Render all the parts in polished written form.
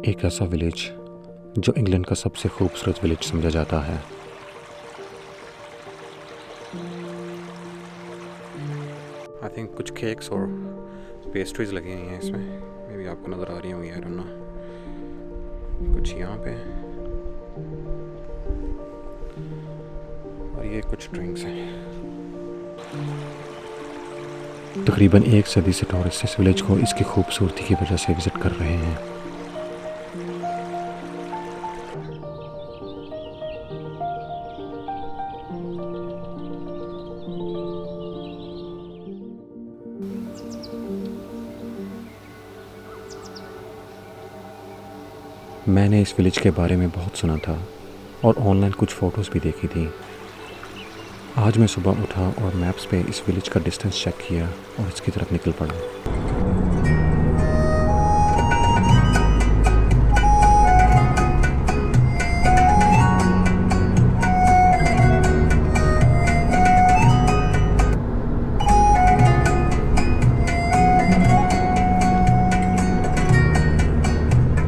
एक ऐसा विलेज जो इंग्लैंड का सबसे खूबसूरत विलेज समझा जाता है। आई थिंक कुछ केक्स और पेस्ट्रीज लगी हुई हैं इसमें, मे बी आपको नज़र आ रही होंगी, आई डोंट नो। कुछ यहाँ पे और ये कुछ ड्रिंक्स हैं। तकरीबन एक सदी से टूरिस्ट इस विलेज को इसकी खूबसूरती की वजह से विज़िट कर रहे हैं। मैंने इस विलेज के बारे में बहुत सुना था और ऑनलाइन कुछ फ़ोटोज़ भी देखी थी। आज मैं सुबह उठा और मैप्स पे इस विलेज का डिस्टेंस चेक किया और इसकी तरफ निकल पड़ा।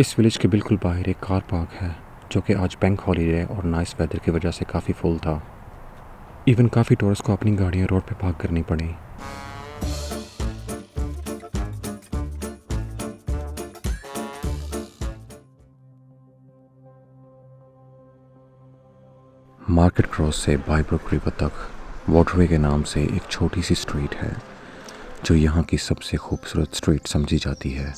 इस विलेज के बिल्कुल बाहर एक कार पार्क है जो कि आज बैंक हॉलीडे और नाइस वेदर की वजह से काफ़ी फुल था। इवन काफ़ी टूरिस्ट को अपनी गाड़ियाँ रोड पे पार्क करनी पड़ी। मार्केट क्रॉस से बायब्रुक रिवर तक वाटरवे के नाम से एक छोटी सी स्ट्रीट है जो यहाँ की सबसे खूबसूरत स्ट्रीट समझी जाती है।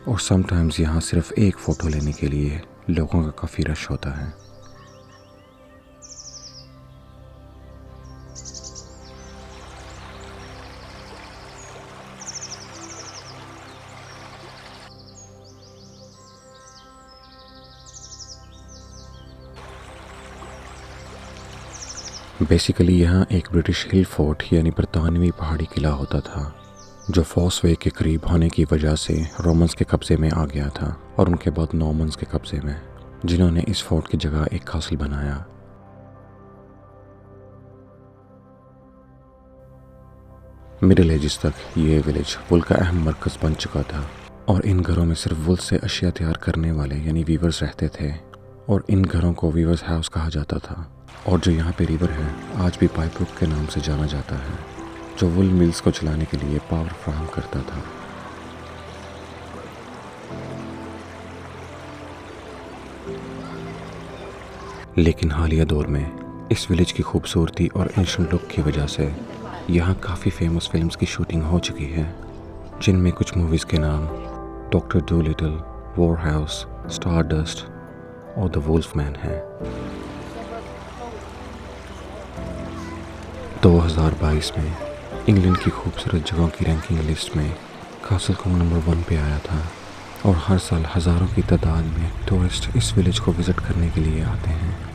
और समटाइम्स यहाँ सिर्फ एक फ़ोटो लेने के लिए लोगों का काफ़ी रश होता है। बेसिकली यहाँ एक ब्रिटिश हिल फोर्ट यानी बरतानवी पहाड़ी किला होता था जो फॉसवे के करीब होने की वजह से रोमन्स के कब्ज़े में आ गया था और उनके बाद नॉर्मन्स के कब्ज़े में, जिन्होंने इस फोर्ट की जगह एक कासल बनाया। मिडिल एजेस तक ये विलेज वुल का अहम मरकज़ बन चुका था और इन घरों में सिर्फ वुल से अशिया तैयार करने वाले यानी वीवर्स रहते थे और इन घरों को वीवर्स हाउस कहा जाता था। और जो यहाँ पे रिवर है आज भी बायब्रुक के नाम से जाना जाता है जो वुल मिल्स को चलाने के लिए पावर फ्राहम करता था। लेकिन हालिया दौर में इस विलेज की खूबसूरती और एंशिएंट लुक की वजह से यहाँ काफ़ी फेमस फिल्म्स की शूटिंग हो चुकी है, जिनमें कुछ मूवीज़ के नाम doctor Dolittle, war house, stardust और द वुल्फमैन है। 2022 में इंग्लैंड की खूबसूरत जगहों की रैंकिंग लिस्ट में कासल को नंबर 1 पे आया था और हर साल हज़ारों की तादाद में टूरिस्ट इस विलेज को विज़िट करने के लिए आते हैं।